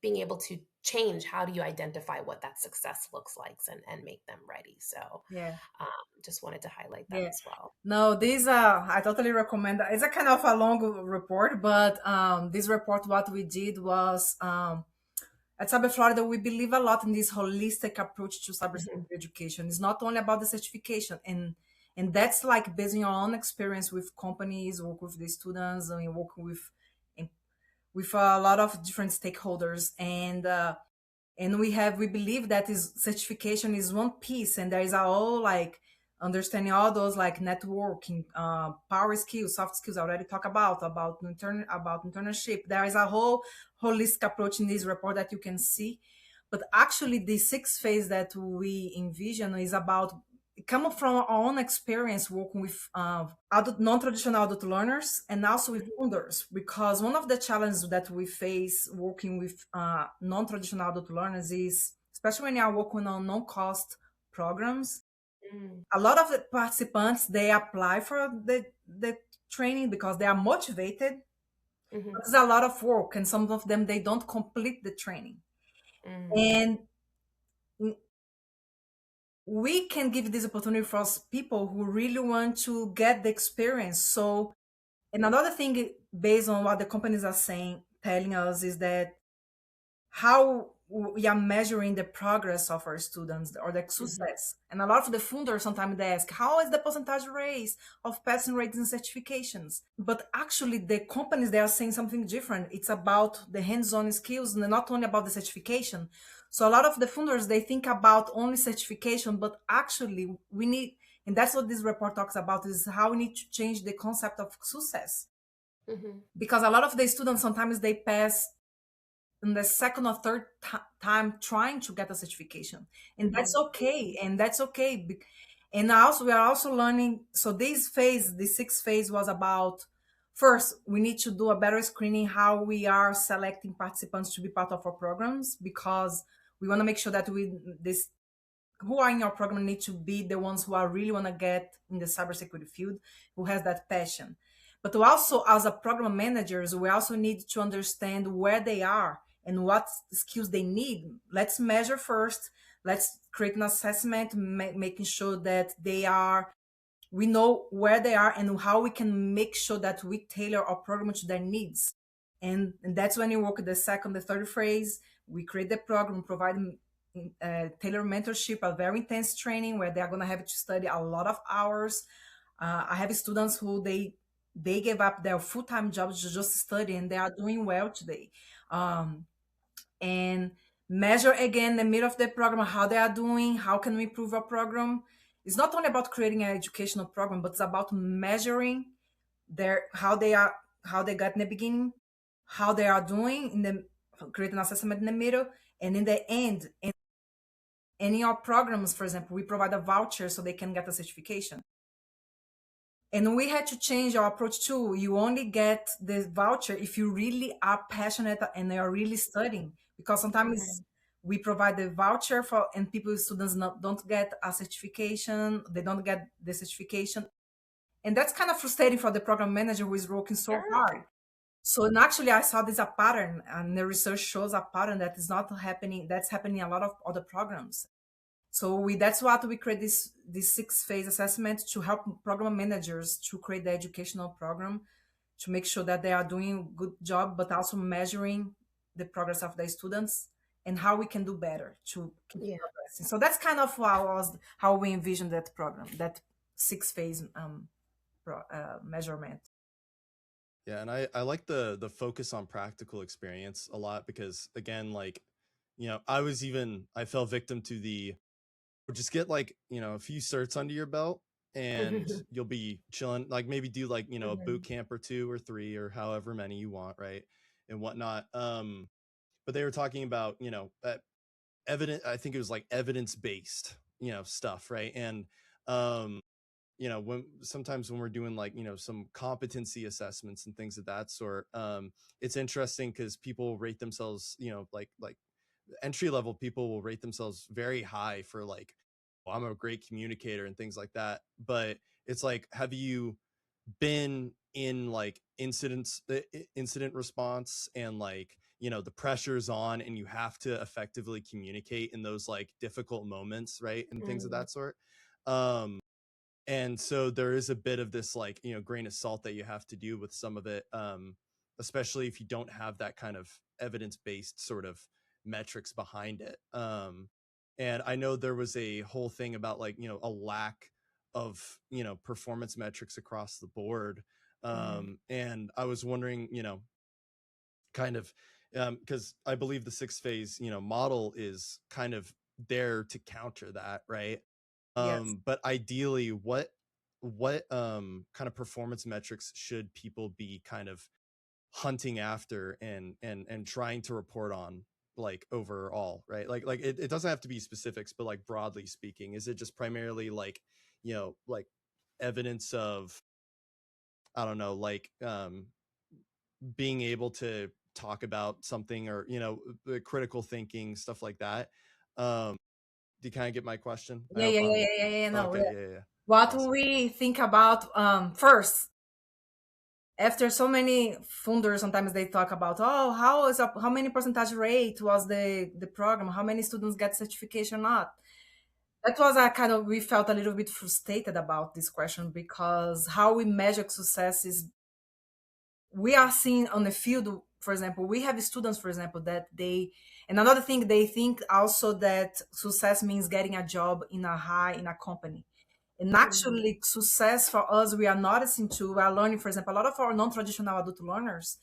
being able to change, how do you identify what that success looks like, and make them ready. So Yeah. um, just wanted to highlight that Yeah. as well. No, this I totally recommend. It's a kind of a long report, but this report, what we did was at Cyber Florida, we believe a lot in this holistic approach to Mhm. cybersecurity education. It's not only about the certification, and that's like based on your own experience with companies, work with the students, and work with a lot of different stakeholders, and we believe that is certification is one piece, and there is a whole like understanding all those like networking, power skills, soft skills I already talk about internship. There is a whole holistic approach in this report that you can see, but actually the 6 phase that we envision is about come from our own experience working with adult, non-traditional adult learners, and also with funders, because one of the challenges that we face working with non-traditional adult learners is, especially when you are working on no-cost programs, Mm, a lot of the participants, they apply for the training because they are motivated, mhm, but it's a lot of work, and some of them, they don't complete the training. mm, And we can give this opportunity for us people who really want to get the experience. So, and another thing, based on what the companies are saying, telling us, is that how we are measuring the progress of our students or the mhm, success. And a lot of the funders sometimes they ask, how is the percentage raise of passing rates and certifications? But actually, the companies, they are saying something different. It's about the hands-on skills and not only about the certification. So a lot of the funders, they think about only certification, but actually we need, and that's what this report talks about, is how we need to change the concept of success. mhm, Because a lot of the students, sometimes they pass in the second or third time trying to get a certification, and that's mhm, okay, and that's okay. And also we are also learning. So this phase, the 6 phase, was about, first we need to do a better screening how we are selecting participants to be part of our programs, because we want to make sure that we this who are in your program need to be the ones who are really want to get in the cybersecurity field, who has that passion. But we also, as a program managers, we also need to understand where they are and what skills they need. Let's measure first. Let's create an assessment, making sure that we know where they are and how we can make sure that we tailor our program to their needs. And that's when you work at the second, the third phase. We create the program, provide tailor mentorship, a very intense training where they're going to have to study a lot of hours. I have students who they gave up their full-time jobs to just study, and they are doing well today. And measure again the middle of the program how they are doing, how can we improve our program. It's not only about creating an educational program, but it's about measuring their how they got in the beginning, how they are doing in the create an assessment in the middle, and in the end. And in our programs, for example, we provide a voucher so they can get a certification. And we had to change our approach too. You only get the voucher if you really are passionate and they are really studying. Because sometimes we provide the voucher for, and people, students don't get a certification, they don't get the certification. And that's kind of frustrating for the program manager who is working so Sure. hard. So, and actually, I saw this a pattern, and the research shows a pattern that is not happening. That's happening in a lot of other programs. So that's what we create this 6 phase assessment to help program managers to create the educational program to make sure that they are doing a good job, but also measuring the progress of the students and how we can do better to keep Yeah. progressing. So that's kind of how we envision that program, that 6 phase measurement. Yeah, and I like the focus on practical experience a lot because again, like, I fell victim to the just get like, a few certs under your belt and Mhm. you'll be chilling, like maybe do like, a boot Mhm. camp or 2 or 3 or however many you want, right? And whatnot. But they were talking about, I think it was like evidence-based, stuff, right? And um when sometimes when we're doing like some competency assessments and things of that sort, it's interesting because people rate themselves, like entry level people will rate themselves very high for like, well, I'm a great communicator and things like that, but it's like, have you been in like incident response and like, the pressure's on and you have to effectively communicate in those like difficult moments, right? And things of Mhm. that sort. um and so there is a bit of this like, grain of salt that you have to do with some of it, especially if you don't have that kind of evidence-based sort of metrics behind it. And I know there was a whole thing about like, a lack of, performance metrics across the board. Mhm. And I was wondering, kind of, because I believe the 6 phase, model is kind of there to counter that, right? Yes. But ideally, what kind of performance metrics should people be kind of hunting after and trying to report on, like overall, right? Like it doesn't have to be specifics, but like broadly speaking, is it just primarily like, like evidence of, I don't know, like being able to talk about something, or the critical thinking stuff like that? Do you kind of get my question? I Yeah, hope yeah, yeah, I'm yeah, yeah, yeah. No, okay. yeah. Yeah, yeah, yeah. What Awesome. we think about first, after so many funders, sometimes they talk about, oh, how many percentage rate was the program, how many students get certification or not. That was a kind of, we felt a little bit frustrated about this question because how we measure success is, we are seeing on the field, for example, we have students, for example, that they, and another thing, they think also that success means getting a job in a company. And Mhm. actually, success for us, we are noticing too, we are learning, for example, a lot of our non-traditional adult learners,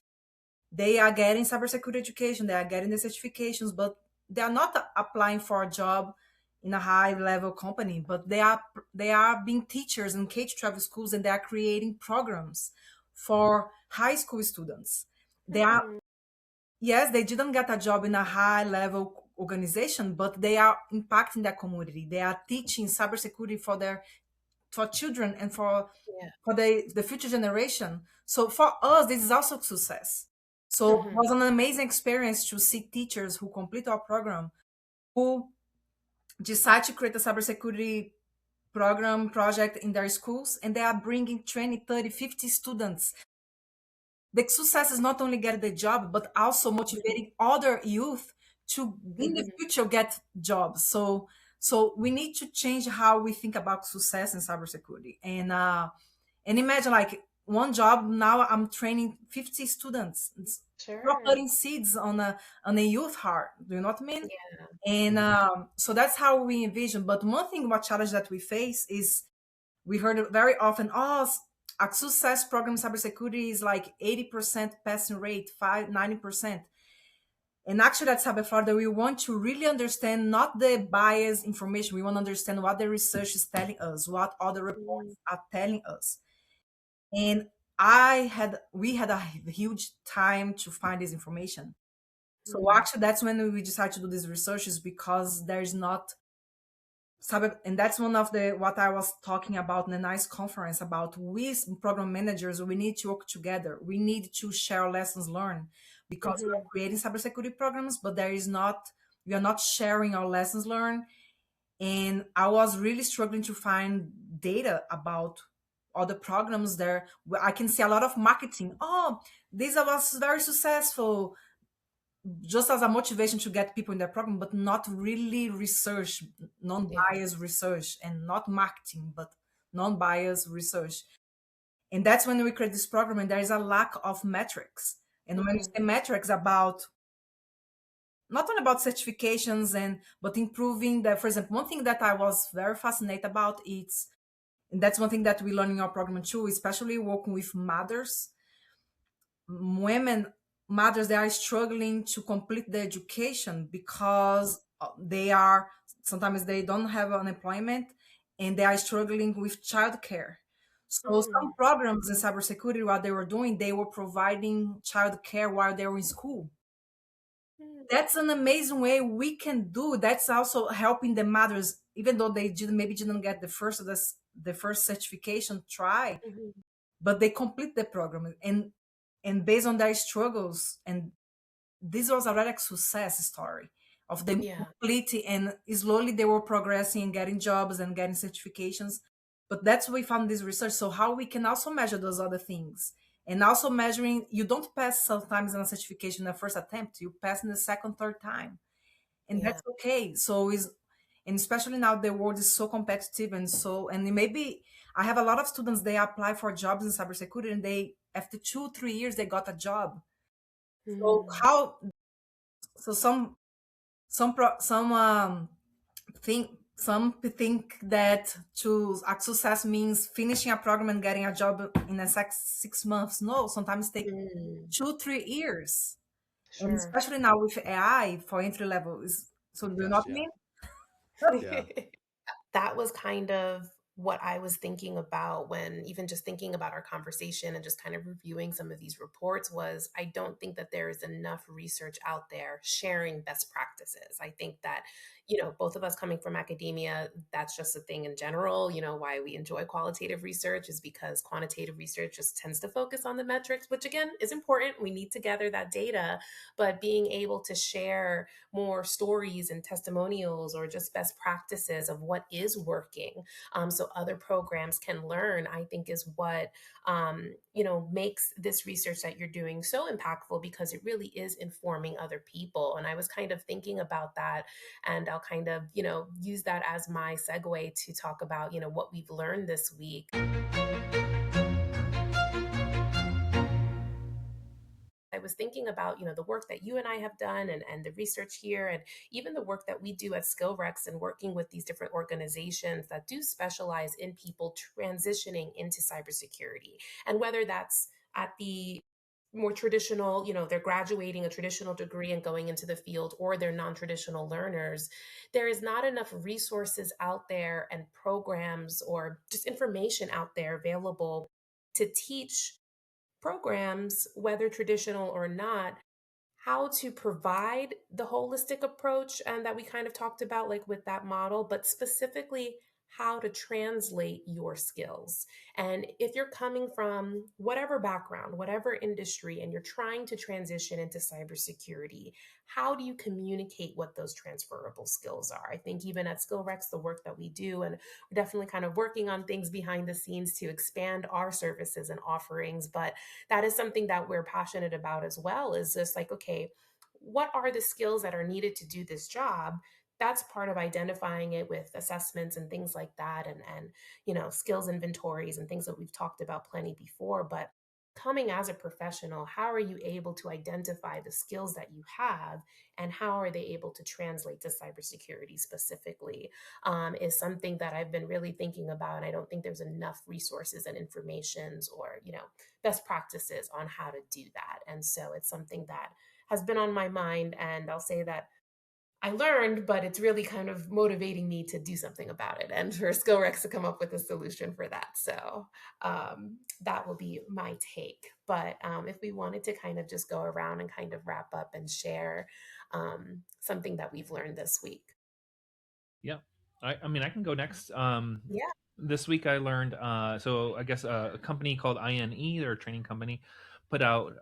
they are getting cybersecurity education, they are getting the certifications, but they are not applying for a job in a high level company, but they are being teachers in K-12 schools, and they are creating programs for high school students. They are, Mhm. yes, they didn't get a job in a high level organization, but they are impacting their community. They are teaching cybersecurity for children and Yeah. for the future generation. So for us, this is also success. So it Mhm. was an amazing experience to see teachers who complete our program, who decide to create a cybersecurity program project in their schools, and they are bringing 20, 30, 50 students. The success is not only getting the job, but also motivating other youth to in the Mhm. future get jobs. So we need to change how we think about success in cybersecurity. And imagine like one job now I'm training 50 students. You're Sure. putting seeds on a youth heart. Do you know what I mean? Yeah. And Mhm. so that's how we envision. But one thing, what challenge that we face is we heard it very often. Oh, a success program cybersecurity is like 80% passing rate, 90%. And actually, at Cyber Florida, we want to really understand not the biased information. We want to understand what the research is telling us, what other Mm, reports are telling us. And we had a huge time to find this information. So mm, actually, that's when we decided to do this research, is because there's not cyber, and that's one of the what I was talking about in a nice conference about. We as program managers, we need to work together. We need to share lessons learned because we are mhm, creating cybersecurity programs, but there is not we are not sharing our lessons learned. And I was really struggling to find data about other programs there. Where I can see a lot of marketing. Oh, this was very successful, just as a motivation to get people in their program, but not really research, yeah. non-biased research, and not marketing, but non-biased research. And that's when we create this program, and there is a lack of metrics. And when we Mhm, say metrics about not only about certifications and but improving the, for example, one thing that I was very fascinated about is, and that's one thing that we learn in our program too, especially working with mothers, women mothers, they are struggling to complete the education because they are sometimes they don't have unemployment, and they are struggling with childcare. So mm, some programs in cybersecurity, what they were doing, they were providing childcare while they were in school. mm, That's an amazing way we can do. That's also helping the mothers, even though they didn't get the first certification try, mhm. but they complete the program. And based on their struggles, and this was already a success story of them Yeah. completing, and slowly they were progressing and getting jobs and getting certifications. But that's what we found this research. So how we can also measure those other things, and also measuring, you don't pass sometimes in a certification in the first attempt, you pass in the second, third time, and Yeah. that's okay. So is, and especially now the world is so competitive, and maybe I have a lot of students, they apply for jobs in cybersecurity, and they after 2 3 years they got a job. So Mm, how, so some think think that to success means finishing a program and getting a job in a 6 months. No, sometimes take mm. 2 3 years, and Sure. especially now with AI for entry level is, so do you Gosh, not yeah. mean? Yeah. That was kind of what I was thinking about when even just thinking about our conversation and just kind of reviewing some of these reports was I don't think that there is enough research out there sharing best practices. I think that, both of us coming from academia, that's just a thing in general. Why we enjoy qualitative research is because quantitative research just tends to focus on the metrics, which again is important. We need to gather that data, but being able to share more stories and testimonials or just best practices of what is working, so other programs can learn, I think is what makes this research that you're doing so impactful because it really is informing other people. And I was kind of thinking about that, and I'll kind of use that as my segue to talk about what we've learned this week. I was thinking about, the work that you and I have done, and the research here, and even the work that we do at SkillRex and working with these different organizations that do specialize in people transitioning into cybersecurity. And whether that's at the more traditional, they're graduating a traditional degree and going into the field, or they're non traditional learners, there is not enough resources out there and programs or just information out there available to teach programs, whether traditional or not, how to provide the holistic approach and that we kind of talked about like with that model, but specifically how to translate your skills. And if you're coming from whatever background, whatever industry, and you're trying to transition into cybersecurity, how do you communicate what those transferable skills are? I think even at SkillRex, the work that we do, and we're definitely kind of working on things behind the scenes to expand our services and offerings, but that is something that we're passionate about as well, is just like, okay, what are the skills that are needed to do this job? That's part of identifying it with assessments and things like that, and skills inventories and things that we've talked about plenty before. But coming as a professional, how are you able to identify the skills that you have and how are they able to translate to cybersecurity specifically, is something that I've been really thinking about. And I don't think there's enough resources and informations or, best practices on how to do that. And so it's something that has been on my mind. And I'll say that I learned, but it's really kind of motivating me to do something about it and for SkillRex to come up with a solution for that. So that will be my take. But if we wanted to kind of just go around and kind of wrap up and share something that we've learned this week. Yeah, I mean, I can go next. Yeah. This week I learned. So I guess a company called INE, they're a training company, put out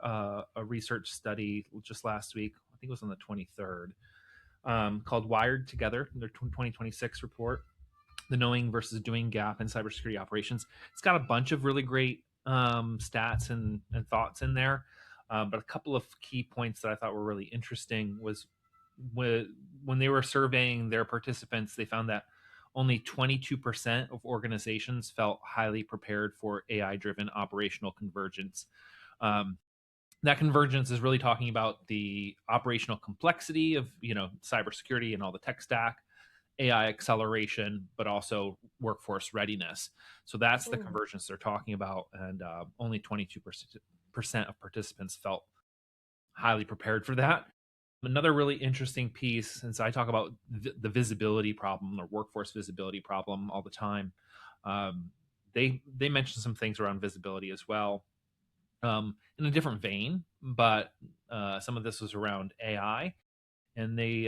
a research study just last week. I think it was on the 23rd, called "Wired Together," their 2026 report, the knowing versus doing gap in cybersecurity operations. It's got a bunch of really great stats and thoughts in there, but a couple of key points that I thought were really interesting was when they were surveying their participants, they found that only 22% of organizations felt highly prepared for AI driven operational convergence. Um, that convergence is really talking about the operational complexity of cybersecurity and all the tech stack, AI acceleration, but also workforce readiness. So that's the Mm, convergence they're talking about, and only 22% of participants felt highly prepared for that. Another really interesting piece, since I talk about the visibility problem or workforce visibility problem all the time, um, they mentioned some things around visibility as well, in a different vein, but some of this was around AI, and they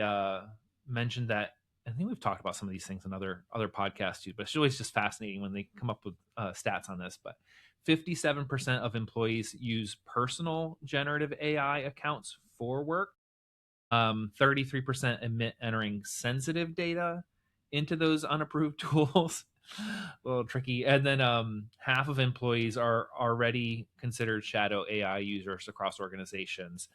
mentioned that. I think we've talked about some of these things in other podcasts too, but it's always just fascinating when they come up with stats on this. But 57% of employees use personal generative AI accounts for work. 33% admit entering sensitive data into those unapproved tools. A little tricky. And then half of employees are already considered shadow AI users across organizations.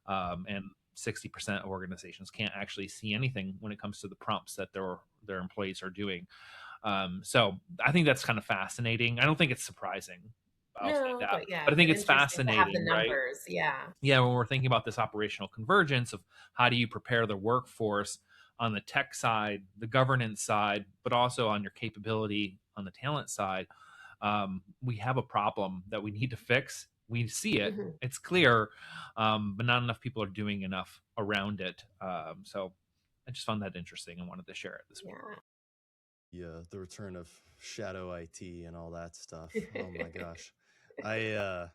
And 60% of organizations can't actually see anything when it comes to the prompts that their employees are doing. So I think that's kind of fascinating. I don't think it's surprising. I'll say no, that. but yeah, But I think but it's interesting to have the fascinating, right? numbers. Yeah. Yeah, when we're thinking about this operational convergence of how do you prepare the workforce on the tech side, the governance side, but also on your capability on the talent side, we have a problem that we need to fix. We see it, Hmm. it's clear, but not enough people are doing enough around it. So I just found that interesting and wanted to share it this week. Yeah. Yeah, the return of shadow IT and all that stuff. Oh my gosh. I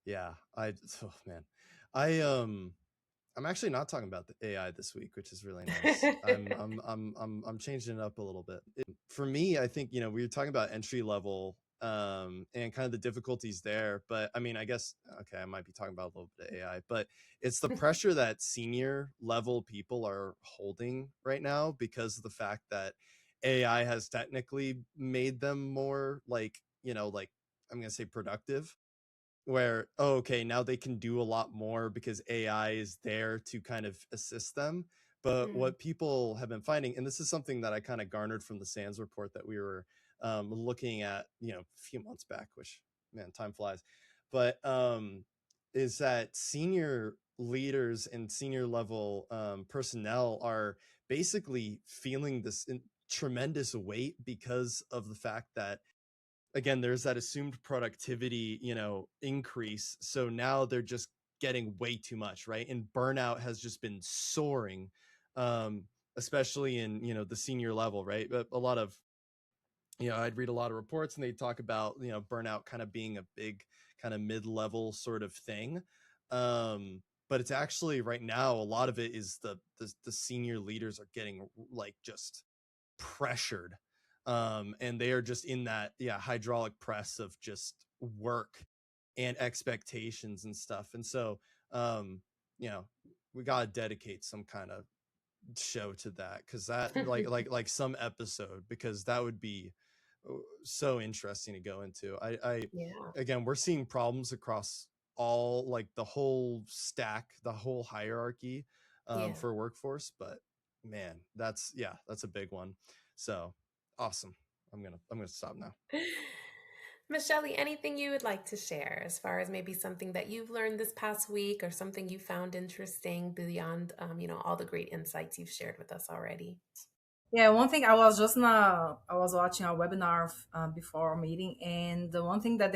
yeah, I oh man. I I'm actually not talking about the AI this week, which is really nice. I'm changing it up a little bit. For me, I think, we were talking about entry level and kind of the difficulties there, but I mean, I guess okay, I might be talking about a little bit of AI, but it's the pressure that senior level people are holding right now because of the fact that AI has technically made them more like, like I'm going to say productive, where okay, now they can do a lot more because AI is there to kind of assist them. But Mm, what people have been finding, and this is something that I kind of garnered from the SANS report that we were looking at, a few months back, which man, time flies, but is that senior leaders and senior level personnel are basically feeling this tremendous weight because of the fact that again there's that assumed productivity increase, so now they're just getting way too much, right? And burnout has just been soaring, um especially in the senior level, right? But a lot of I'd read a lot of reports and they talk about burnout kind of being a big kind of mid-level sort of thing, but it's actually right now a lot of it is the senior leaders are getting like just pressured, and they are just in that hydraulic press of just work and expectations and stuff. And so um you know we got to dedicate some kind of show to that, because that like some episode, because that would be so interesting to go into. I yeah. again, we're seeing problems across all, like the whole stack, the whole hierarchy, Yeah. for workforce. But man, that's a big one. So awesome. I'm gonna stop now. Michelle, anything you would like to share as far as maybe something that you've learned this past week or something you found interesting beyond, all the great insights you've shared with us already? Yeah, one thing I was watching a webinar before a meeting, and the one thing that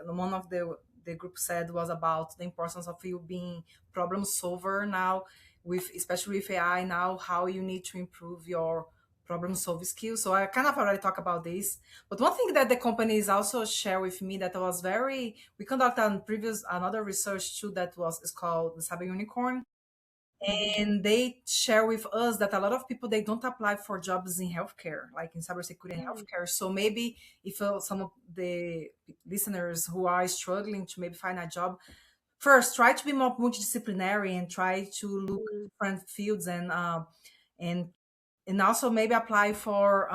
one of the group said was about the importance of you being problem solver now, with especially with AI now, how you need to improve your problem solving skills. So I kind of already talked about this, but one thing that the companies also share with me that was very we conducted on previous another research too that was is called the Cyber Unicorn, and they share with us that a lot of people they don't apply for jobs in healthcare, like in cybersecurity and Mm, healthcare. So maybe if some of the listeners who are struggling to maybe find a job, first try to be more multidisciplinary and try to look mm, different fields and and also maybe apply for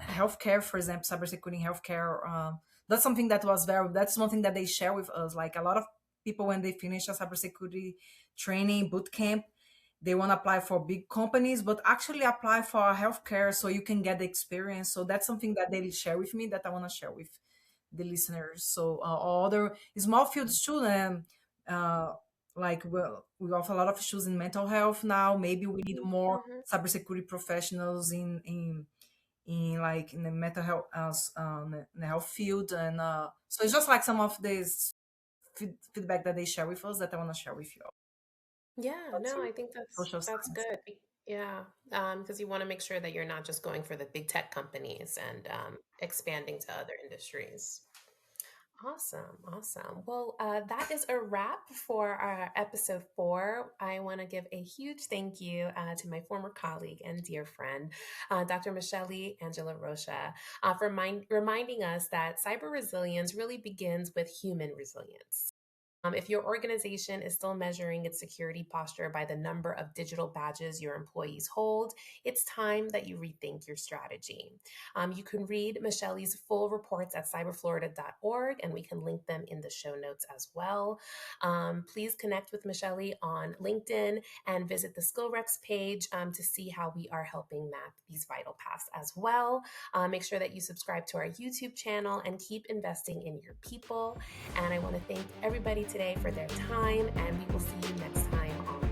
healthcare, for example, cybersecurity in healthcare. That's something that was very. That's one thing that they share with us. Like a lot of people, when they finish a cybersecurity training boot camp, they want to apply for big companies, but actually apply for healthcare so you can get the experience. So that's something that they share with me that I want to share with the listeners. So other small fields too. Uh, like well, we have a lot of issues in mental health now. Maybe we need more mhm. cybersecurity professionals in like in the mental health in the health field, and so it's just like some of this feedback that they share with us that I want to share with you all. Yeah, That's no, it. I think that's Social that's science. good. Yeah, because you want to make sure that you're not just going for the big tech companies and expanding to other industries. Awesome, awesome. Well, that is a wrap for our episode 4. I want to give a huge thank you to my former colleague and dear friend, Dr. Michelle Angelo-Rocha, for reminding us that cyber resilience really begins with human resilience. If your organization is still measuring its security posture by the number of digital badges your employees hold, it's time that you rethink your strategy. You can read Michelle's full reports at cyberflorida.org, and we can link them in the show notes as well. Please connect with Michelle on LinkedIn and visit the SkillRex page to see how we are helping map these vital paths as well. Make sure that you subscribe to our YouTube channel and keep investing in your people. And I want to thank everybody today for their time, and we will see you next time on